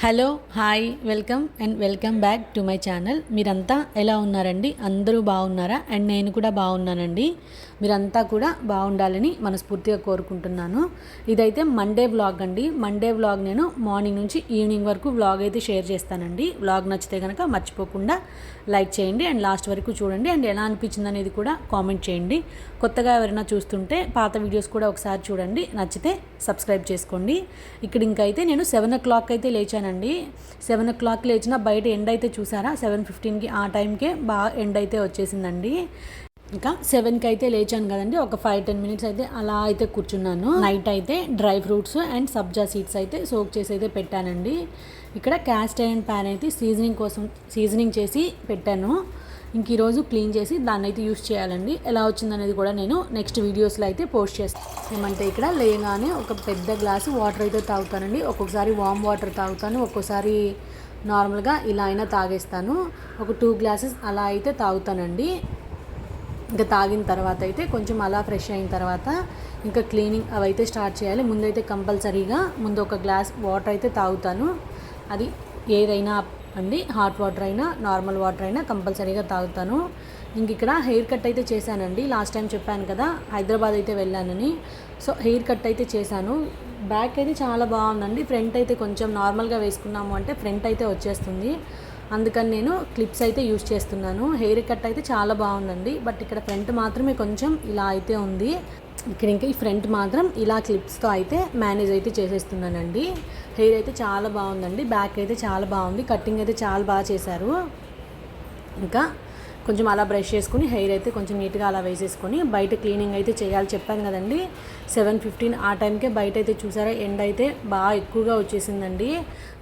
Hello hi welcome back to my channel. మీరంతా ఎలా ఉన్నారండి? అందరూ బాగున్నారా? అండ్ నేను కూడా బాగున్నానండి. మీరంతా కూడా బాగుండాలని మనస్ఫూర్తిగా కోరుకుంటున్నాను. ఇదైతే మండే వ్లాగ్ అండి. మండే వ్లాగ్ నేను మార్నింగ్ నుంచి ఈవినింగ్ వరకు వ్లాగ్ అయితే షేర్ చేస్తానండి. వ్లాగ్ నచ్చితే కనుక మర్చిపోకుండా లైక్ చేయండి అండ్ లాస్ట్ వరకు చూడండి. అండ్ ఎలా అనిపించింది అనేది కూడా కామెంట్ చేయండి. కొత్తగా ఎవరైనా చూస్తుంటే పాత వీడియోస్ కూడా ఒకసారి చూడండి. నచ్చితే సబ్స్క్రైబ్ చేసుకోండి. ఇక్కడ ఇంకైతే నేను 7 o'clock అయితే లేచానండి. 7 o'clock లేచిన బయట ఎండ్ అయితే చూసారా, 7:15కి ఆ టైంకే బాగా ఎండ్ అయితే వచ్చేసిందండి. ఇంకా 7కి అయితే లేచాను కదండి. ఒక 5-10 minutes అయితే అలా అయితే కూర్చున్నాను. నైట్ అయితే dry fruits and sabja seeds అయితే సోక్ చేసి అయితే పెట్టానండి. ఇక్కడ క్యాస్ట్ ఐరన్ ప్యాన్ అయితే సీజనింగ్ చేసి పెట్టాను. ఇంక ఈరోజు క్లీన్ చేసి దాన్ని అయితే యూస్ చేయాలండి. ఎలా వచ్చిందనేది కూడా నేను నెక్స్ట్ వీడియోస్లో అయితే పోస్ట్ చేస్తాను. ఏమంటే ఇక్కడ లేయగానే ఒక పెద్ద గ్లాసు వాటర్ అయితే తాగుతానండి. ఒక్కొక్కసారి వామ్ వాటర్ తాగుతాను, ఒక్కోసారి నార్మల్గా ఇలా అయినా తాగేస్తాను. ఒక 2 glasses అలా అయితే తాగుతానండి. ఇంకా తాగిన తర్వాత అయితే కొంచెం అలా ఫ్రెష్ అయిన తర్వాత ఇంకా క్లీనింగ్ అవి అయితే స్టార్ట్ చేయాలి. ముందైతే కంపల్సరీగా ముందు ఒక గ్లాస్ వాటర్ అయితే తాగుతాను. అది ఏదైనా అండి, హాట్ వాటర్ అయినా నార్మల్ వాటర్ అయినా కంపల్సరీగా తాగుతాను. ఇంక ఇక్కడ హెయిర్ కట్ అయితే చేశానండి. లాస్ట్ టైం చెప్పాను కదా హైదరాబాద్ అయితే వెళ్ళానని. సో హెయిర్ కట్ అయితే చేశాను. బ్యాక్ అయితే చాలా బాగుందండి. ఫ్రంట్ అయితే కొంచెం నార్మల్గా వేసుకున్నాము అంటే ఫ్రంట్ అయితే వచ్చేస్తుంది. అందుకని నేను క్లిప్స్ అయితే యూజ్ చేస్తున్నాను. హెయిర్ కట్ అయితే చాలా బాగుందండి. బట్ ఇక్కడ ఫ్రంట్ మాత్రమే కొంచెం ఇలా అయితే ఉంది. ఇక్కడ ఇంకా ఈ ఫ్రంట్ మాత్రం ఇలా క్లిప్స్తో అయితే మేనేజ్ అయితే చేసేస్తున్నానండి. హెయిర్ అయితే చాలా బాగుందండి. బ్యాక్ అయితే చాలా బాగుంది. కటింగ్ అయితే చాలా బాగా చేశారు. ఇంకా కొంచెం అలా బ్రష్ చేసుకుని హెయిర్ అయితే కొంచెం నీట్గా అలా వేసేసుకొని బయట క్లీనింగ్ అయితే చేయాలి చెప్పాను కదండి. 7:15 ఆ టైంకే బయట అయితే చూసారా ఎండ అయితే బాగా ఎక్కువగా వచ్చేసిందండి.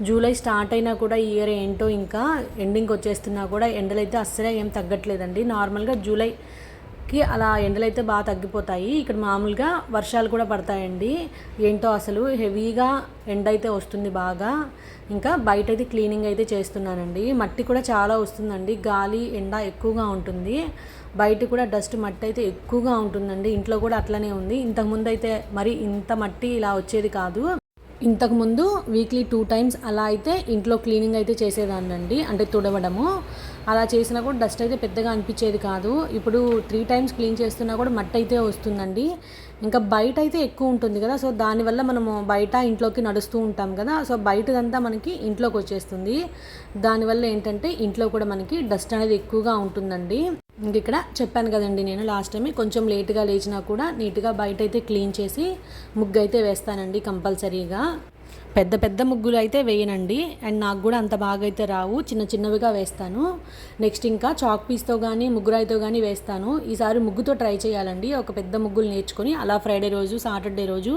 జూలై స్టార్ట్ అయినా కూడా ఈ ఇయర్ ఏంటో ఇంకా ఎండింగ్కి వచ్చేస్తున్నా కూడా ఎండలు అయితే అస్సలే ఏం తగ్గట్లేదండి. నార్మల్గా జూలైకి అలా ఎండలు అయితే బాగా తగ్గిపోతాయి. ఇక్కడ మామూలుగా వర్షాలు కూడా పడతాయండి. ఏంటో అసలు హెవీగా ఎండ అయితే వస్తుంది బాగా. ఇంకా బయట అయితే క్లీనింగ్ అయితే చేస్తున్నానండి. మట్టి కూడా చాలా వస్తుందండి. గాలి ఎండ ఎక్కువగా ఉంటుంది. బయట కూడా డస్ట్ మట్టి అయితే ఎక్కువగా ఉంటుందండి. ఇంట్లో కూడా అట్లనే ఉంది. ఇంతకుముందు అయితే మరి ఇంత మట్టి ఇలా వచ్చేది కాదు. ఇంతకుముందు వీక్లీ 2 times అలా అయితే ఇంట్లో క్లీనింగ్ అయితే చేసేదాన్నండి. అంటే తుడవడము అలా చేసినా కూడా డస్ట్ అయితే పెద్దగా అనిపించేది కాదు. ఇప్పుడు 3 times క్లీన్ చేస్తున్నా కూడా మట్టి అయితే వస్తుందండి. ఇంకా బయట అయితే ఎక్కువ ఉంటుంది కదా, సో దానివల్ల మనము బయట ఇంట్లోకి నడుస్తూ ఉంటాం కదా, సో బయటదంతా మనకి ఇంట్లోకి వచ్చేస్తుంది. దానివల్ల ఏంటంటే ఇంట్లో కూడా మనకి డస్ట్ అనేది ఎక్కువగా ఉంటుందండి. ఇంక ఇక్కడ చెప్పాను కదండి నేను లాస్ట్ టైం కొంచెం లేట్గా లేచినా కూడా నీట్గా బయట అయితే క్లీన్ చేసి ముగ్గు అయితే వేస్తానండి కంపల్సరీగా. పెద్ద పెద్ద ముగ్గులు అయితే వేయనండి. అండ్ నాకు కూడా అంత బాగా అయితే రావు, చిన్న చిన్నవిగా వేస్తాను. నెక్స్ట్ ఇంకా చాక్ పీస్తో కానీ ముగ్గురాయితో కానీ వేస్తాను. ఈసారి ముగ్గుతో ట్రై చేయాలండి. ఒక పెద్ద ముగ్గులు నేర్చుకొని అలా ఫ్రైడే రోజు సాటర్డే రోజు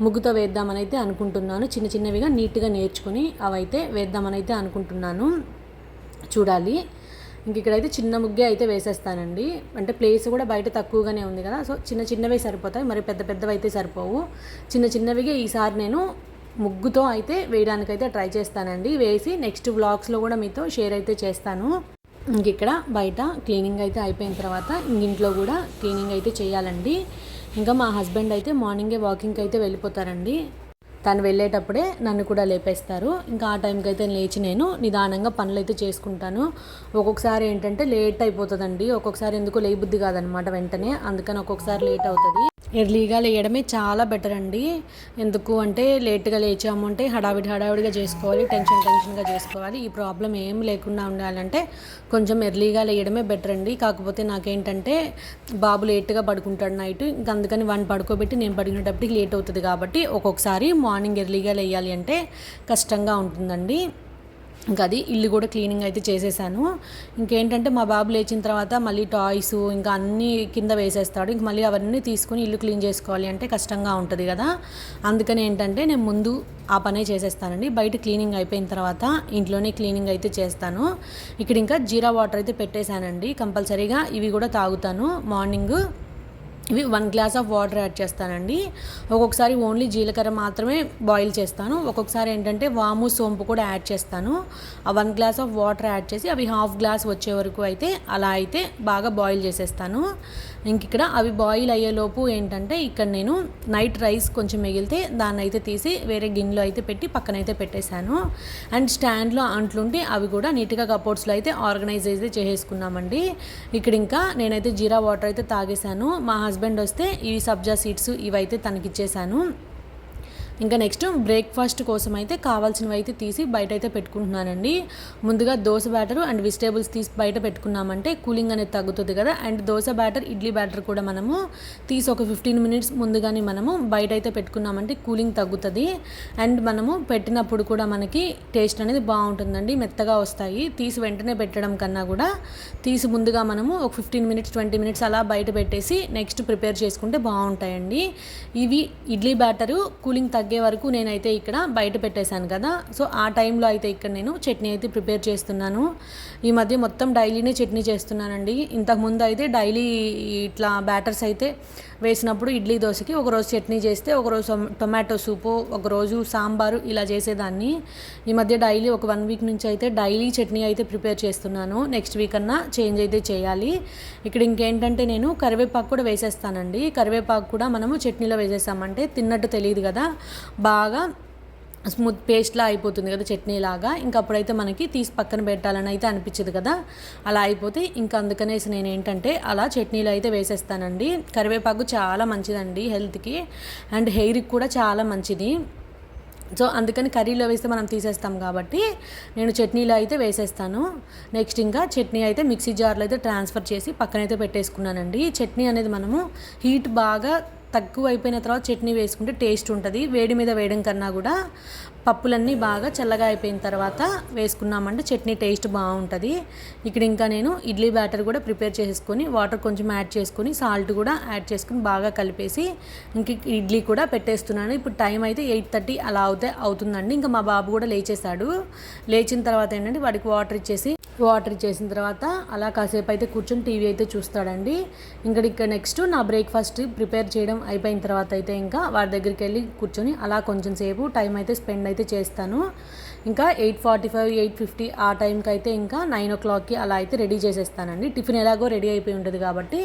ముగ్గుతో వేద్దామని అయితే అనుకుంటున్నాను. చిన్న చిన్నవిగా నీట్గా నేర్చుకొని అవైతే వేద్దామని అయితే అనుకుంటున్నాను. చూడాలి. ఇంక ఇక్కడైతే చిన్న ముగ్గే అయితే వేసేస్తానండి. అంటే ప్లేస్ కూడా బయట తక్కువగానే ఉంది కదా, సో చిన్న చిన్నవే సరిపోతాయి, మరి పెద్ద పెద్దవి అయితే సరిపోవు. చిన్న చిన్నవిగా ఈసారి నేను ముగ్గుతో అయితే వేయడానికైతే ట్రై చేస్తానండి. వేసి నెక్స్ట్ వ్లాగ్స్లో కూడా మీతో షేర్ అయితే చేస్తాను. ఇంక ఇక్కడ బయట క్లీనింగ్ అయితే అయిపోయిన తర్వాత ఇంట్లో కూడా క్లీనింగ్ అయితే చేయాలండి. ఇంకా మా హస్బెండ్ అయితే మార్నింగే వాకింగ్కి అయితే వెళ్ళిపోతారండి. తను వెళ్ళేటప్పుడే నన్ను కూడా లేపేస్తారు. ఇంకా ఆ టైంకి అయితే లేచి నేను నిదానంగా పనులు అయితే చేసుకుంటాను. ఒక్కొక్కసారి ఏంటంటే లేట్ అయిపోతుందండి. ఒక్కొక్కసారి ఎందుకో లేబుద్ది కాదనమాట వెంటనే, అందుకని ఒక్కొక్కసారి లేట్ అవుతుంది. ఎర్లీగా లేయడమే చాలా బెటర్ అండి. ఎందుకు అంటే లేట్గా లేచాము అంటే హడావిడిగా చేసుకోవాలి, టెన్షన్గా చేసుకోవాలి. ఈ ప్రాబ్లం ఏం లేకుండా ఉండాలంటే కొంచెం ఎర్లీగా లేయడమే బెటర్ అండి. కాకపోతే నాకేంటంటే బాబు లేట్గా పడుకుంటాడు నైట్. ఇంకా అందుకని వాడిని పడుకోబెట్టి నేను పడుకునేటప్పటికి లేట్ అవుతుంది కాబట్టి ఒక్కొక్కసారి మార్నింగ్ ఎర్లీగా లేయాలి అంటే కష్టంగా ఉంటుందండి. ఇంకా అది ఇల్లు కూడా క్లీనింగ్ అయితే చేసేసాను. ఇంకేంటంటే మా బాబు లేచిన తర్వాత మళ్ళీ టాయ్స్ ఇంకా అన్నీ కింద వేసేస్తాడు. ఇంక మళ్ళీ అవన్నీ తీసుకుని ఇల్లు క్లీన్ చేసుకోవాలి అంటే కష్టంగా ఉంటుంది కదా, అందుకని ఏంటంటే నేను ముందు ఆ పనే చేసేస్తానండి. బయట క్లీనింగ్ అయిపోయిన తర్వాత ఇంట్లోనే క్లీనింగ్ అయితే చేస్తాను. ఇక్కడ ఇంకా జీరా వాటర్ అయితే పెట్టేశానండి. కంపల్సరీగా ఇవి కూడా తాగుతాను మార్నింగ్. ఇవి 1 glass ఆఫ్ వాటర్ యాడ్ చేస్తానండి. ఒక్కొక్కసారి ఓన్లీ జీలకర్ర మాత్రమే బాయిల్ చేస్తాను. ఒక్కొక్కసారి ఏంటంటే వాము సోంపు కూడా యాడ్ చేస్తాను. ఆ 1 glass ఆఫ్ వాటర్ యాడ్ చేసి అవి 1/2 glass వచ్చే వరకు అయితే అలా అయితే బాగా బాయిల్ చేసేస్తాను. ఇంక ఇక్కడ అవి బాయిల్ అయ్యేలోపు ఏంటంటే ఇక్కడ నేను నైట్ రైస్ కొంచెం మిగిలితే దాన్ని అయితే తీసి వేరే గిన్నెలో అయితే పెట్టి పక్కనైతే పెట్టేశాను. అండ్ స్టాండ్లో అంట్లుంటే అవి కూడా నీట్గా కబోర్డ్స్లో అయితే ఆర్గనైజ్ అయితే చేసేసుకున్నామండి. ఇక్కడ ఇంకా నేనైతే జీరా వాటర్ అయితే తాగేశాను. మా హస్బెండ్ వస్తే ఈ సబ్జా సీడ్స్ ఇవైతే తనకిచ్చేసాను. ఇంకా నెక్స్ట్ బ్రేక్ఫాస్ట్ కోసం అయితే కావాల్సినవి అయితే తీసి బయట అయితే పెట్టుకుంటున్నానండి. ముందుగా దోశ బ్యాటర్ అండ్ వెజిటేబుల్స్ తీసి బయట పెట్టుకున్నామంటే కూలింగ్ అనేది తగ్గుతుంది కదా. And dosa batter idli batter కూడా మనము తీసి ఒక 15 మినిట్స్ ముందుగానే మనము బయట అయితే పెట్టుకున్నామంటే కూలింగ్ తగ్గుతుంది. అండ్ మనము పెట్టినప్పుడు కూడా మనకి టేస్ట్ అనేది బాగుంటుందండి, మెత్తగా వస్తాయి. తీసి వెంటనే పెట్టడం కన్నా కూడా తీసి ముందుగా మనము ఒక 15 మినిట్స్ 20 మినిట్స్ అలా బయట పెట్టేసి నెక్స్ట్ ప్రిపేర్ చేసుకుంటే బాగుంటాయండి. ఇవి ఇడ్లీ బ్యాటరు కూలింగ్ తగ్గే వరకు నేనైతే ఇక్కడ బయట పెట్టేశాను కదా. సో ఆ టైంలో అయితే ఇక్కడ నేను చట్నీ అయితే ప్రిపేర్ చేస్తున్నాను. ఈ మధ్య మొత్తం డైలీనే చట్నీ చేస్తున్నానండి. ఇంతకుముందు అయితే డైలీ ఇట్లా బ్యాటర్స్ అయితే వేసినప్పుడు ఇడ్లీ దోశకి ఒకరోజు చట్నీ చేస్తే ఒకరోజు టొమాటో సూపు, ఒకరోజు సాంబారు ఇలా చేసేదాన్ని. ఈ మధ్య డైలీ ఒక 1 వీక్ నుంచి అయితే డైలీ చట్నీ అయితే ప్రిపేర్ చేస్తున్నాను. నెక్స్ట్ వీక్ అన్నా చేంజ్ అయితే చేయాలి. ఇక్కడ ఇంకేంటంటే నేను కరివేపాకు కూడా వేసేస్తానండి. కరివేపాకు కూడా మనము చట్నీలో వేసేసామంటే తిన్నట్టు తెలియదు కదా, బాగా స్మూత్ పేస్ట్లా అయిపోతుంది కదా చట్నీ లాగా. ఇంకా అప్పుడైతే మనకి తీసి పక్కన పెట్టాలని అయితే అనిపించదు కదా, అలా అయిపోతే ఇంకా అందుకనేసి నేను ఏంటంటే అలా చట్నీలో అయితే వేసేస్తానండి. కరివేపాకు చాలా మంచిదండి హెల్త్కి, అండ్ హెయిర్కి కూడా చాలా మంచిది. సో అందుకని కర్రీలో వేస్తే మనం తీసేస్తాం కాబట్టి నేను చట్నీలో అయితే వేసేస్తాను. నెక్స్ట్ ఇంకా చట్నీ అయితే మిక్సీ జార్లో అయితే ట్రాన్స్ఫర్ చేసి పక్కనైతే పెట్టేసుకున్నానండి. చట్నీ అనేది మనము హీట్ బాగా తక్కువ అయిపోయిన తర్వాత చట్నీ వేసుకుంటే టేస్ట్ ఉంటుంది. వేడి మీద వేయడం కన్నా కూడా పప్పులన్నీ బాగా చల్లగా అయిపోయిన తర్వాత వేసుకున్నామంటే చట్నీ టేస్ట్ బాగుంటుంది. ఇక్కడ ఇంకా నేను ఇడ్లీ బ్యాటర్ కూడా ప్రిపేర్ చేసుకొని వాటర్ కొంచెం యాడ్ చేసుకొని సాల్ట్ కూడా యాడ్ చేసుకుని బాగా కలిపేసి ఇంక ఇడ్లీ కూడా పెట్టేస్తున్నాను. ఇప్పుడు టైం అయితే 8:30 అలా అవుతుందండి. ఇంకా మా బాబు కూడా లేచేశాడు. లేచిన తర్వాత ఏంటంటే వాడికి వాటర్ ఇచ్చేసిన తర్వాత అలా కాసేపు అయితే కూర్చొని టీవీ అయితే చూస్తాడండి. ఇక్కడ నెక్స్ట్ నా బ్రేక్ఫాస్ట్ ప్రిపేర్ చేయడం అయిపోయిన తర్వాత అయితే ఇంకా వాడి దగ్గరికి వెళ్ళి కూర్చొని అలా కొంచెం సేపు టైం అయితే స్పెండ్ అయితే చేస్తాను. ఇంకా 8:45 8:50 ఆ టైంకి అయితే ఇంకా 9 o'clockకి అలా అయితే రెడీ చేసేస్తానండి. టిఫిన్ ఎలాగో రెడీ అయిపోయి ఉంటుంది కాబట్టి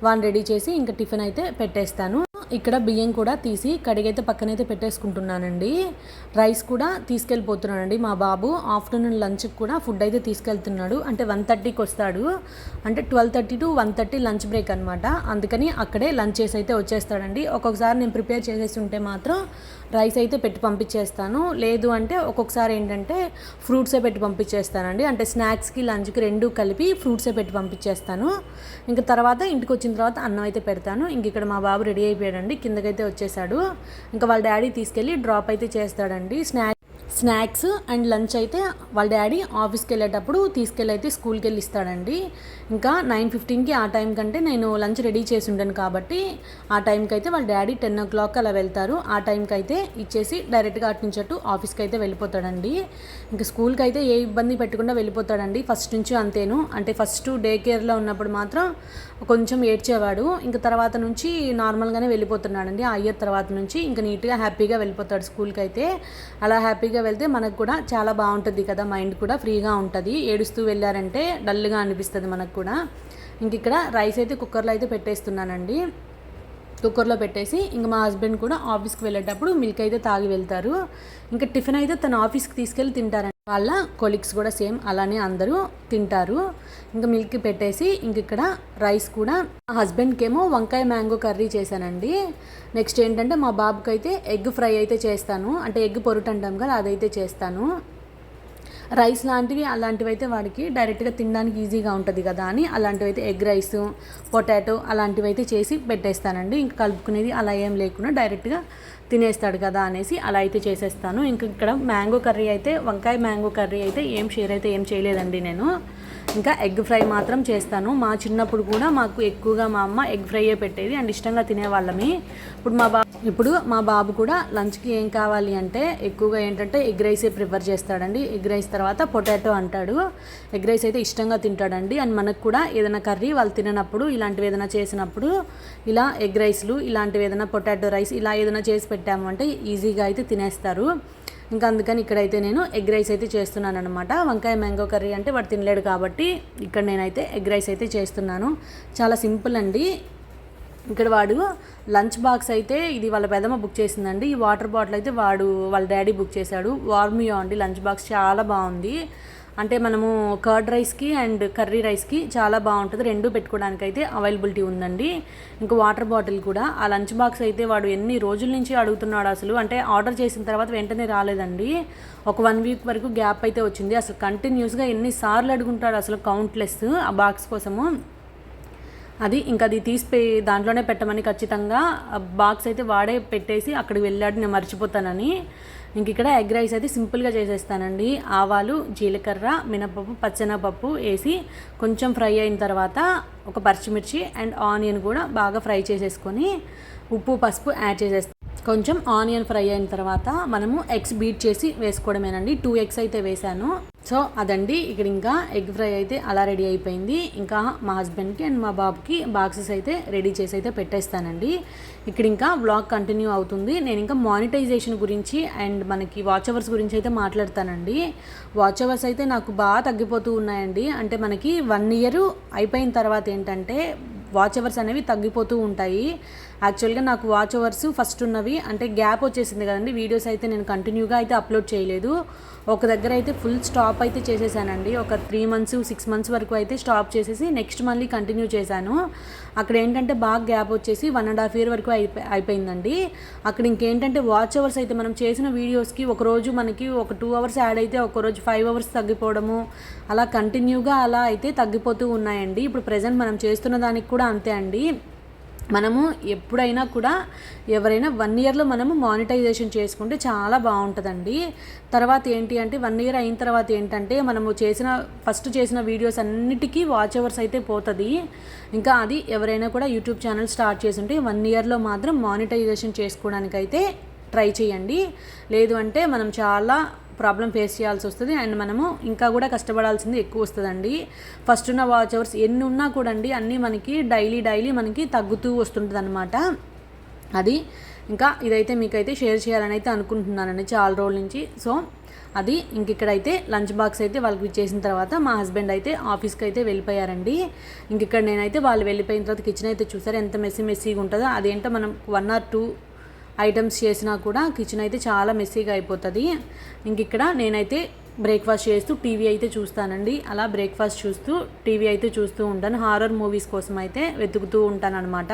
వాడిని రెడీ చేసి ఇంకా టిఫిన్ అయితే పెట్టేస్తాను. ఇక్కడ బియ్యం కూడా తీసి కడిగైతే పక్కనైతే పెట్టేసుకుంటున్నానండి. రైస్ కూడా తీసుకెళ్ళిపోతున్నానండి. మా బాబు ఆఫ్టర్నూన్ లంచ్కి కూడా ఫుడ్ అయితే తీసుకెళ్తున్నాడు. అంటే 1:30కి వస్తాడు. అంటే 12:30 to 1:30 లంచ్ బ్రేక్ అనమాట. అందుకని అక్కడే లంచ్ చేసి అయితే వచ్చేస్తాడండి. ఒక్కొక్కసారి నేను ప్రిపేర్ చేసేసి ఉంటే మాత్రం రైస్ అయితే పెట్టి పంపించేస్తాను. లేదు అంటే ఒక్కొక్కసారి ఏంటంటే ఫ్రూట్సే పెట్టి పంపించేస్తానండి. అంటే స్నాక్స్కి లంచ్కి రెండు కలిపి ఫ్రూట్సే పెట్టి పంపించేస్తాను. ఇంకా తర్వాత ఇంటికి వచ్చిన తర్వాత అన్నం అయితే పెడతాను. ఇంక ఇక్కడ మా బాబు రెడీ అయిపోయాడండి, కిందకైతే వచ్చేసాడు. ఇంకా వాళ్ళ డాడీ తీసుకెళ్ళి డ్రాప్ అయితే చేస్తాడండి. స్నాక్స్ అండ్ లంచ్ అయితే వాళ్ళ డాడీ ఆఫీస్కి వెళ్ళేటప్పుడు తీసుకెళ్ళి అయితే స్కూల్కి వెళ్ళి ఇస్తాడండి. ఇంకా 9:15కి ఆ టైం కంటే నేను లంచ్ రెడీ చేసి ఉంటాను కాబట్టి ఆ టైంకి అయితే వాళ్ళ డాడీ 10 o'clock అలా వెళ్తారు. ఆ టైంకి అయితే ఇచ్చేసి డైరెక్ట్గా అటు నుంచి అటు ఆఫీస్కి అయితే వెళ్ళిపోతాడండి. ఇంకా స్కూల్కి అయితే ఏ ఇబ్బంది పెట్టకుండా వెళ్ళిపోతాడండి. ఫస్ట్ నుంచి అంతేను. అంటే ఫస్ట్ డే కేర్లో ఉన్నప్పుడు మాత్రం కొంచెం ఏడ్చేవాడు. ఇంకా తర్వాత నుంచి నార్మల్గానే వెళ్ళిపోతున్నాడండి. ఆ ఇయర్ తర్వాత నుంచి ఇంకా నీట్గా హ్యాపీగా వెళ్ళిపోతాడు స్కూల్కి అయితే. అలా హ్యాపీగా వెళ్తే మనకు కూడా చాలా బాగుంటుంది కదా, మైండ్ కూడా ఫ్రీగా ఉంటుంది. ఏడుస్తూ వెళ్ళారంటే డల్గా అనిపిస్తుంది మనకు కూడా. ఇంక ఇక్కడ రైస్ అయితే కుక్కర్లో అయితే పెట్టేస్తున్నానండి. కుక్కర్లో పెట్టేసి ఇంకా మా హస్బెండ్ కూడా ఆఫీస్కి వెళ్ళేటప్పుడు మిల్క్ అయితే తాగి వెళ్తారు. ఇంకా టిఫిన్ అయితే తన ఆఫీస్కి తీసుకెళ్ళి తింటారండి. వాళ్ళ కొలీగ్స్ కూడా సేమ్ అలానే అందరూ తింటారు. ఇంకా మిల్క్ పెట్టేసి ఇంక ఇక్కడ రైస్ కూడా మా హస్బెండ్కి ఏమో వంకాయ మ్యాంగో కర్రీ చేశానండి. నెక్స్ట్ ఏంటంటే మా బాబుకి అయితే ఎగ్ ఫ్రై అయితే చేస్తాను. అంటే ఎగ్ పొరుటు అంటాం కదా, అదైతే చేస్తాను. రైస్ లాంటివి అలాంటివి అయితే వాడికి డైరెక్ట్గా తినడానికి ఈజీగా ఉంటుంది కదా అని అలాంటివి అయితే ఎగ్ రైస్, పొటాటో అలాంటివి అయితే చేసి పెట్టేస్తానండి. ఇంకా కలుపుకునేది అలా ఏం లేకుండా డైరెక్ట్గా తినేస్తాడు కదా అనేసి అలా అయితే చేసేస్తాను. ఇంకా ఇక్కడ మ్యాంగో కర్రీ అయితే వంకాయ మ్యాంగో కర్రీ అయితే ఏం చేయలేదండి నేను. ఇంకా ఎగ్ ఫ్రై మాత్రం చేస్తాను. మా చిన్నప్పుడు కూడా మాకు ఎక్కువగా మా అమ్మ ఎగ్ ఫ్రైయే పెట్టేది అండ్ ఇష్టంగా తినేవాళ్ళమి. ఇప్పుడు మా బాబు కూడా లంచ్కి ఏం కావాలి అంటే ఎక్కువగా ఏంటంటే ఎగ్ రైసే ప్రిఫర్ చేస్తాడండి. ఎగ్ రైస్ తర్వాత పొటాటో అంటాడు. ఎగ్ రైస్ అయితే ఇష్టంగా తింటాడండి. అండ్ మనకు కూడా ఏదైనా కర్రీ వాళ్ళు తిననప్పుడు ఇలాంటివి ఏదైనా చేసినప్పుడు ఇలా ఎగ్ రైస్లు ఇలాంటివి ఏదైనా పొటాటో రైస్ ఇలా ఏదైనా చేసి పెట్టాము అంటే ఈజీగా అయితే తినేస్తారు. ఇంకా అందుకని ఇక్కడైతే నేను ఎగ్ రైస్ అయితే చేస్తున్నాను అనమాట. వంకాయ మ్యాంగో కర్రీ అంటే వాడు తినలేడు కాబట్టి ఇక్కడ నేనైతే ఎగ్ రైస్ అయితే చేస్తున్నాను. చాలా సింపుల్ అండి. ఇక్కడ వాడు లంచ్ బాక్స్ అయితే ఇది వాళ్ళ పెదమ్మ బుక్ చేసిందండి. ఈ వాటర్ బాటిల్ అయితే వాళ్ళ డాడీ బుక్ చేశాడు. వార్మియో అండి లంచ్ బాక్స్, చాలా బాగుంది. అంటే మనము కర్డ్ రైస్కి అండ్ కర్రీ రైస్కి చాలా బాగుంటుంది. రెండు పెట్టుకోవడానికి అయితే అవైలబిలిటీ ఉందండి. ఇంకా వాటర్ బాటిల్ కూడా. ఆ లంచ్ బాక్స్ అయితే వాడు ఎన్ని రోజుల నుంచి అడుగుతున్నాడు అసలు. అంటే ఆర్డర్ చేసిన తర్వాత వెంటనే రాలేదండి. ఒక 1 వీక్ వరకు గ్యాప్ అయితే వచ్చింది. అసలు కంటిన్యూస్గా ఎన్నిసార్లు అడుగుంటాడు అసలు, కౌంట్లెస్ ఆ బాక్స్ కోసము. అది తీసిపోయి దాంట్లోనే పెట్టమని ఖచ్చితంగా బాక్స్ అయితే వాడే పెట్టేసి అక్కడికి వెళ్ళాడు, నేను మర్చిపోతానని. ఇంక ఇక్కడ ఎగ్ రైస్ అయితే సింపుల్గా చేసేస్తానండి. ఆవాలు, జీలకర్ర, మినపప్పు, పచ్చెనగపప్పు వేసి కొంచెం ఫ్రై అయిన తర్వాత ఒక పచ్చిమిర్చి అండ్ ఆనియన్ కూడా బాగా ఫ్రై చేసేసుకొని ఉప్పు, పసుపు యాడ్ చేసేస్తాను. కొంచెం ఆనియన్ ఫ్రై అయిన తర్వాత మనము ఎగ్స్ బీట్ చేసి వేసుకోవడమేనండి. 2 eggs అయితే వేసాను. సో అదండి, ఇక్కడ ఇంకా ఎగ్ ఫ్రై అయితే అలా రెడీ అయిపోయింది. ఇంకా మా హస్బెండ్కి అండ్ మా బాబుకి బాక్సెస్ అయితే రెడీ చేసి అయితే పెట్టేస్తానండి. ఇక్కడ ఇంకా వ్లాగ్ కంటిన్యూ అవుతుంది. నేను ఇంకా మానిటైజేషన్ గురించి అండ్ మనకి వాచ్ అవర్స్ గురించి అయితే మాట్లాడతానండి. వాచ్ అవర్స్ అయితే నాకు బాగా తగ్గిపోతూ ఉన్నాయండి. అంటే మనకి 1 year అయిపోయిన తర్వాత ఏంటంటే వాచ్ అవర్స్ అనేవి తగ్గిపోతూ ఉంటాయి. యాక్చువల్గా నాకు వాచ్ అవర్స్ ఫస్ట్ ఉన్నవి అంటే గ్యాప్ వచ్చేసింది కదండి, వీడియోస్ అయితే నేను కంటిన్యూగా అయితే అప్లోడ్ చేయలేదు. ఒక దగ్గర అయితే ఫుల్ స్టాప్ అయితే చేసేసానండి. ఒక 3 months 6 months వరకు అయితే స్టాప్ చేసేసి నెక్స్ట్ మళ్ళీ కంటిన్యూ చేశాను. అక్కడ ఏంటంటే బాగా గ్యాప్ వచ్చేసి 1.5 year వరకు అయిపోయిందండి. అక్కడ ఇంకేంటంటే వాచ్ అవర్స్ అయితే మనం చేసిన వీడియోస్కి ఒకరోజు మనకి ఒక 2 hours యాడ్ అయితే ఒకరోజు 5 hours తగ్గిపోవడము, అలా కంటిన్యూగా అలా అయితే తగ్గిపోతూ ఉన్నాయండి. ఇప్పుడు ప్రజెంట్ మనం చేస్తున్న దానికి కూడా అంతే అండి. మనము ఎప్పుడైనా కూడా ఎవరైనా 1 yearలో మనము మానిటైజేషన్ చేసుకుంటే చాలా బాగుంటుందండి. తర్వాత ఏంటి అంటే 1 year అయిన తర్వాత ఏంటంటే మనము ఫస్ట్ చేసిన వీడియోస్ అన్నిటికీ వాచ్ అవర్స్ అయితే పోతుంది. ఇంకా అది ఎవరైనా కూడా యూట్యూబ్ ఛానల్ స్టార్ట్ చేసి ఉంటే 1 yearలో మాత్రం మానిటైజేషన్ చేసుకోవడానికైతే ట్రై చేయండి. లేదు అంటే మనం చాలా ప్రాబ్లం ఫేస్ చేయాల్సి వస్తుంది అండ్ మనము ఇంకా కూడా కష్టపడాల్సింది ఎక్కువ వస్తుందండి. ఫస్ట్ ఉన్న వాచ్ అవర్స్ ఎన్ని ఉన్నా కూడా అండి అన్నీ మనకి డైలీ మనకి తగ్గుతూ వస్తుంటుంది అనమాట. అది ఇంకా ఇదైతే మీకైతే షేర్ చేయాలని అయితే అనుకుంటున్నానండి చాలా రోజుల నుంచి. సో అది ఇక్కడైతే లంచ్ బాక్స్ అయితే వాళ్ళకి ఇచ్చేసిన తర్వాత మా హస్బెండ్ అయితే ఆఫీస్కి అయితే వెళ్ళిపోయారండి. ఇక్కడ నేనైతే వాళ్ళు వెళ్ళిపోయిన తర్వాత కిచెన్ అయితే చూసారు ఎంత మెస్సీగా ఉంటుందో. అదేంటో మనం 1 or 2 ఐటమ్స్ చేసినా కూడా కిచెన్ అయితే చాలా మెస్సీగా అయిపోతుంది. ఇక్కడ నేనైతే బ్రేక్ఫాస్ట్ చేస్తూ టీవీ అయితే చూస్తానండి. అలా బ్రేక్ఫాస్ట్ చూస్తూ టీవీ అయితే చూస్తూ ఉంటాను. హారర్ మూవీస్ కోసం అయితే వెతుకుతూ ఉంటాను అనమాట.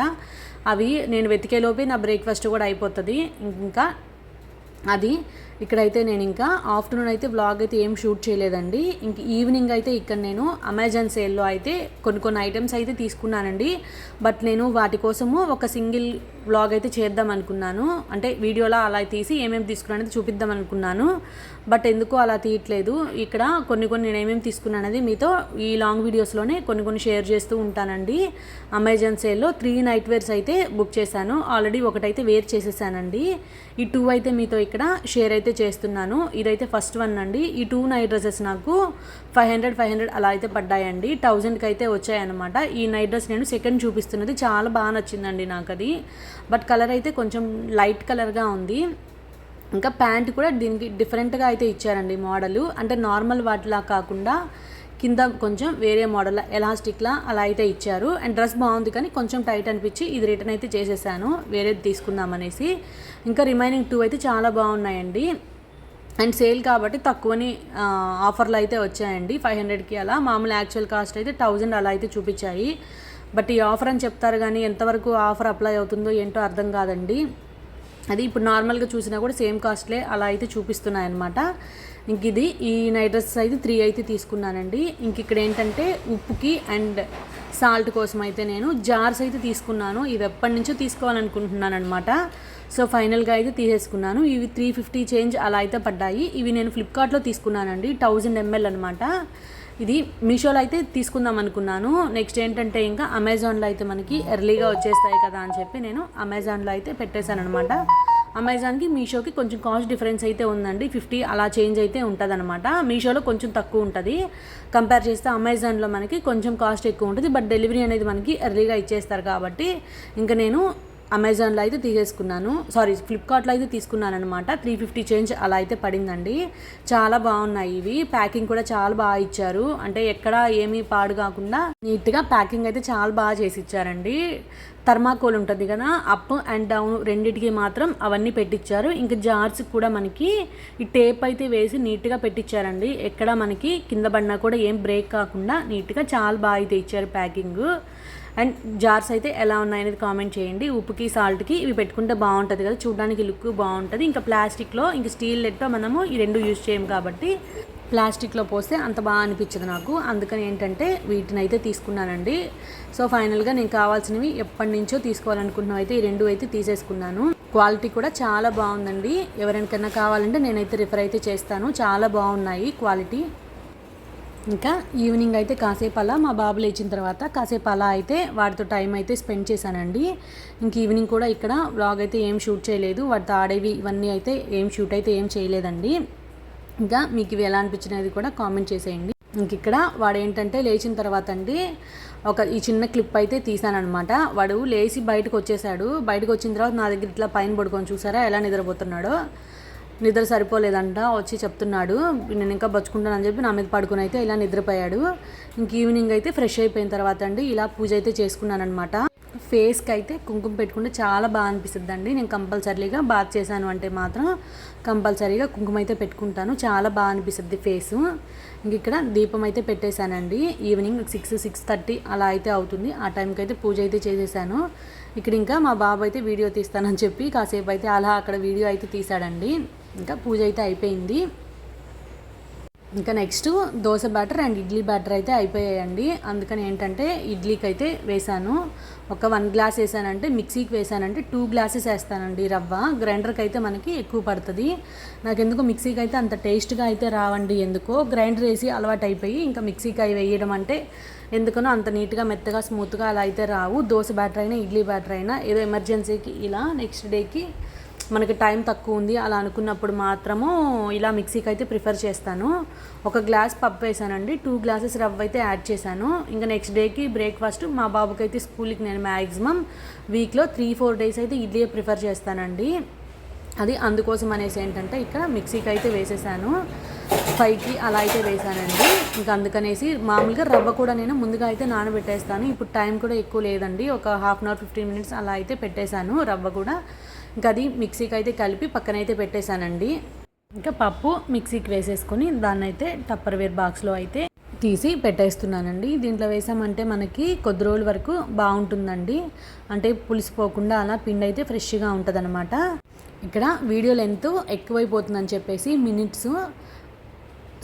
అవి నేను వెతికేలోపే నా బ్రేక్ఫాస్ట్ కూడా అయిపోతుంది. ఇంకా అది ఇక్కడైతే నేను ఇంకా ఆఫ్టర్నూన్ అయితే వ్లాగ్ అయితే ఏం షూట్ చేయలేదండి. ఇంక ఈవినింగ్ అయితే ఇక్కడ నేను అమెజాన్ సేల్లో అయితే కొన్ని ఐటమ్స్ అయితే తీసుకున్నానండి. బట్ నేను వాటి కోసము ఒక సింగిల్ వ్లాగ్ అయితే చేద్దాం అనుకున్నాను. అంటే వీడియోలో అలా తీసి ఏమేమి తీసుకున్నానది చూపిద్దాం అనుకున్నాను. బట్ ఎందుకో అలా తీయట్లేదు. ఇక్కడ కొన్ని నేను ఏమేమి తీసుకున్నానది మీతో ఈ లాంగ్ వీడియోస్లోనే కొన్ని షేర్ చేస్తూ ఉంటానండి. అమెజాన్ సేల్లో 3 night wears అయితే బుక్ చేశాను. ఆల్రెడీ ఒకటైతే వేర్ చేసేసానండి. ఈ 2 అయితే మీతో ఇక్కడ షేర్ అయితే చేస్తున్నాను. ఇదైతే ఫస్ట్ వన్ అండి. ఈ 2 నైట్ డ్రెస్సెస్ నాకు 500 అలా అయితే పడ్డాయండి. 1000కి అయితే వచ్చాయన్నమాట. ఈ నైట్ డ్రెస్ నేను సెకండ్ చూపిస్తున్నది చాలా బాగా నచ్చిందండి నాకు అది. బట్ కలర్ అయితే కొంచెం లైట్ కలర్గా ఉంది. ఇంకా ప్యాంట్ కూడా దీనికి డిఫరెంట్గా అయితే ఇచ్చారండి మోడలు. అంటే నార్మల్ వాటిలా కాకుండా కింద కొంచెం వేరే మోడల్ ఎలాస్టిక్లా అలా అయితే ఇచ్చారు. అండ్ డ్రెస్ బాగుంది కానీ కొంచెం టైట్ అనిపించి ఇది రిటర్న్ అయితే చేసేసాను, వేరేది తీసుకుందామనేసి. ఇంకా రిమైనింగ్ 2 అయితే చాలా బాగున్నాయండి. అండ్ సేల్ కాబట్టి తక్కువని ఆఫర్లు అయితే వచ్చాయండి. 500కి అలా. మామూలు యాక్చువల్ కాస్ట్ అయితే 1000 అలా అయితే చూపించాయి. బట్ ఈ ఆఫర్ అని చెప్తారు కానీ ఎంతవరకు ఆఫర్ అప్లై అవుతుందో ఏంటో అర్థం కాదండి. అది ఇప్పుడు నార్మల్గా చూసినా కూడా సేమ్ కాస్ట్లే అలా అయితే చూపిస్తున్నాయి అన్నమాట. ఇది ఈ నైట్ డ్రెస్ అయితే 3 అయితే తీసుకున్నానండి. ఇక్కడ ఏంటంటే ఉప్పుకి అండ్ సాల్ట్ కోసం అయితే నేను జార్స్ అయితే తీసుకున్నాను. ఇవి ఎప్పటి నుంచో తీసుకోవాలనుకుంటున్నాను అనమాట. సో ఫైనల్గా అయితే తీసేసుకున్నాను. ఇవి 350 చేంజ్ అలా అయితే పడ్డాయి. ఇవి నేను ఫ్లిప్కార్ట్లో తీసుకున్నానండి. 1000 ml అనమాట. ఇది మీషోలో అయితే తీసుకుందాం అనుకున్నాను. నెక్స్ట్ ఏంటంటే ఇంకా అమెజాన్లో అయితే మనకి ఎర్లీగా వచ్చేస్తాయి కదా అని చెప్పి నేను అమెజాన్లో అయితే పెట్టేశాను అనమాట. అమెజాన్కి మీషోకి కొంచెం కాస్ట్ డిఫరెన్స్ అయితే ఉందండి. 50 అలా చేంజ్ అయితే ఉంటుంది అనమాట. మీషోలో కొంచెం తక్కువ ఉంటుంది కంపేర్ చేస్తే. అమెజాన్లో మనకి కొంచెం కాస్ట్ ఎక్కువ ఉంటుంది. బట్ డెలివరీ అనేది మనకి ఎర్లీగా ఇచ్చేస్తారు కాబట్టి ఇంకా నేను అమెజాన్లో అయితే తీసేసుకున్నాను, ఫ్లిప్కార్ట్లో అయితే తీసుకున్నాను అనమాట. 350 చేంజ్ అలా అయితే పడిందండి. చాలా బాగున్నాయి ఇవి. ప్యాకింగ్ కూడా చాలా బాగా ఇచ్చారు, అంటే ఎక్కడ ఏమీ పాడు కాకుండా నీట్గా ప్యాకింగ్ అయితే చాలా బాగా చేసి ఇచ్చారండి. థర్మాకోల్ ఉంటుంది కదా, అప్ అండ్ డౌన్ రెండిటికి మాత్రం అవన్నీ పెట్టించారు. ఇంకా జార్స్ కూడా మనకి ఈ టేప్ అయితే వేసి నీట్గా పెట్టించారండి. ఎక్కడ మనకి కింద పడినా కూడా ఏం బ్రేక్ కాకుండా నీట్గా చాలా బాగా అయితే ఇచ్చారు ప్యాకింగ్. అండ్ జార్స్ అయితే ఎలా ఉన్నాయనేది కామెంట్ చేయండి. ఉప్పుకి సాల్ట్కి ఇవి పెట్టుకుంటే బాగుంటుంది కదా, చూడడానికి లుక్ బాగుంటుంది. ఇంకా ప్లాస్టిక్లో ఇంకా స్టీల్ లెట్తో మనము ఈ రెండు యూజ్ చేయము కాబట్టి ప్లాస్టిక్లో పోస్తే అంత బాగా అనిపించదు నాకు. అందుకని ఏంటంటే వీటిని అయితే తీసుకున్నానండి. సో ఫైనల్గా నేను కావాల్సినవి ఎప్పటి నుంచో తీసుకోవాలనుకుంటున్నావు అయితే ఈ రెండు అయితే తీసేసుకున్నాను. క్వాలిటీ కూడా చాలా బాగుందండి. ఎవరికైనా కావాలంటే నేనైతే రిఫర్ అయితే చేస్తాను, చాలా బాగున్నాయి క్వాలిటీ. ఇంకా ఈవినింగ్ అయితే కాసేపు అలా మా బాబు లేచిన తర్వాత కాసేపు అలా అయితే వాటితో టైం అయితే స్పెండ్ చేశానండి. ఇంక ఈవినింగ్ కూడా ఇక్కడ వ్లాగ్ అయితే ఏం షూట్ చేయలేదు, వాటితో ఆడేవి ఇవన్నీ అయితే ఏం చేయలేదండి. ఇంకా మీకు ఇవి ఎలా అనిపించినది కూడా కామెంట్ చేసేయండి. ఇంక ఇక్కడ వాడు ఏంటంటే లేచిన తర్వాత అండి ఈ చిన్న క్లిప్ అయితే తీసానమాట. వాడు లేచి బయటకు వచ్చేసాడు. బయటకు వచ్చిన తర్వాత నా దగ్గర ఇట్లా పైన పడుకొని చూసారా ఎలా నిద్రపోతున్నాడో. నిద్ర సరిపోలేదంట, వచ్చి చెప్తున్నాడు నేను ఇంకా బచ్చుకుంటానని చెప్పి నా మీద పడుకుని అయితే ఇలా నిద్రపోయాడు. ఇంక ఈవినింగ్ అయితే ఫ్రెష్ అయిపోయిన తర్వాత అండి ఇలా పూజ అయితే చేసుకున్నాను అనమాట. ఫేస్కి అయితే కుంకుమ పెట్టుకుంటే చాలా బాగా అనిపిస్తుంది అండి. నేను కంపల్సరీగా బాత్ చేశాను అంటే మాత్రం కంపల్సరీగా కుంకుమ అయితే పెట్టుకుంటాను, చాలా బాగా అనిపిస్తుంది ఫేసు. ఇంక ఇక్కడ దీపం అయితే పెట్టేశానండి. ఈవినింగ్ 6-6:30 అలా అయితే అవుతుంది. ఆ టైంకి అయితే పూజ అయితే చేసేసాను. ఇక్కడ ఇంకా మా బాబు అయితే వీడియో తీస్తానని చెప్పి కాసేపు అయితే అలా అక్కడ వీడియో అయితే తీసాడండి. ఇంకా పూజ అయితే అయిపోయింది. ఇంకా next dosa batter and idli batter అయితే అయిపోయాయండి. అందుకని ఏంటంటే ఇడ్లీకి అయితే వేసాను, ఒక 1 గ్లాస్ వేసానంటే, మిక్సీకి వేసానంటే 2 గ్లాసెస్ వేస్తానండి రవ్వ. గ్రైండర్కి అయితే మనకి ఎక్కువ పడుతుంది. నాకు ఎందుకో మిక్సీకి అయితే అంత టేస్ట్గా అయితే రావండి, ఎందుకో గ్రైండర్ వేసి అలవాటు అయిపోయి ఇంకా మిక్సీకి అవి వేయడం అంటే ఎందుకనో అంత నీట్గా మెత్తగా స్మూత్గా అలా అయితే రావు. దోశ బ్యాటర్ అయినా ఇడ్లీ బ్యాటర్ అయినా ఏదో ఎమర్జెన్సీకి ఇలా నెక్స్ట్ డేకి మనకి టైం తక్కువ ఉంది అలా అనుకున్నప్పుడు మాత్రము ఇలా మిక్సీకి అయితే ప్రిఫర్ చేస్తాను. 1 గ్లాస్ పప్పు వేసానండి, 2 గ్లాసెస్ రవ్వ అయితే యాడ్ చేశాను. ఇంకా నెక్స్ట్ డేకి బ్రేక్ఫాస్ట్ మా బాబుకి అయితే స్కూల్కి నేను మ్యాక్సిమం వీక్లో 3-4 డేస్ అయితే ఇడ్లీ ప్రిఫర్ చేస్తానండి. అది అందుకోసం అనేసి ఏంటంటే ఇక్కడ మిక్సీకి అయితే వేసేసాను, 5కి అలా అయితే వేసానండి. ఇంకా అందుకనేసి మామూలుగా రవ్వ కూడా నేను ముందుగా అయితే నానబెట్టేస్తాను. ఇప్పుడు టైం కూడా ఎక్కువ లేదండి, ఒక హాఫ్ అన్ అవర్ 15 మినిట్స్ అలా అయితే పెట్టేశాను రవ్వ కూడా. ఇంకా అది మిక్సీకి అయితే కలిపి పక్కనైతే పెట్టేశానండి. ఇంకా పప్పు మిక్సీకి వేసేసుకొని దాన్ని అయితే టప్పర్వేర్ బాక్స్లో అయితే తీసి పెట్టేస్తున్నానండి. దీంట్లో వేసామంటే మనకి కొద్ది రోజుల వరకు బాగుంటుందండి, అంటే పులిసిపోకుండా అలా పిండి అయితే ఫ్రెష్గా ఉంటుంది అనమాట. ఇక్కడ వీడియో లెంత్ ఎక్కువైపోతుందని చెప్పేసి మినిట్స్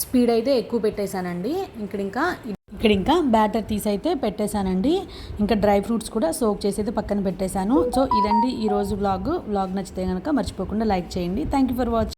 స్పీడ్ అయితే ఎక్కువ పెట్టేశానండి. ఇక్కడ ఇంకా బ్యాటర్ తీసి అయితే పెట్టేశానండి. ఇంకా డ్రై ఫ్రూట్స్ కూడా సోక్ చేసి అయితే పక్కన పెట్టేశాను. సో ఇదండి ఈరోజు వ్లాగ్ నచ్చితే కనుక మర్చిపోకుండా లైక్ చేయండి. Thank you for watching.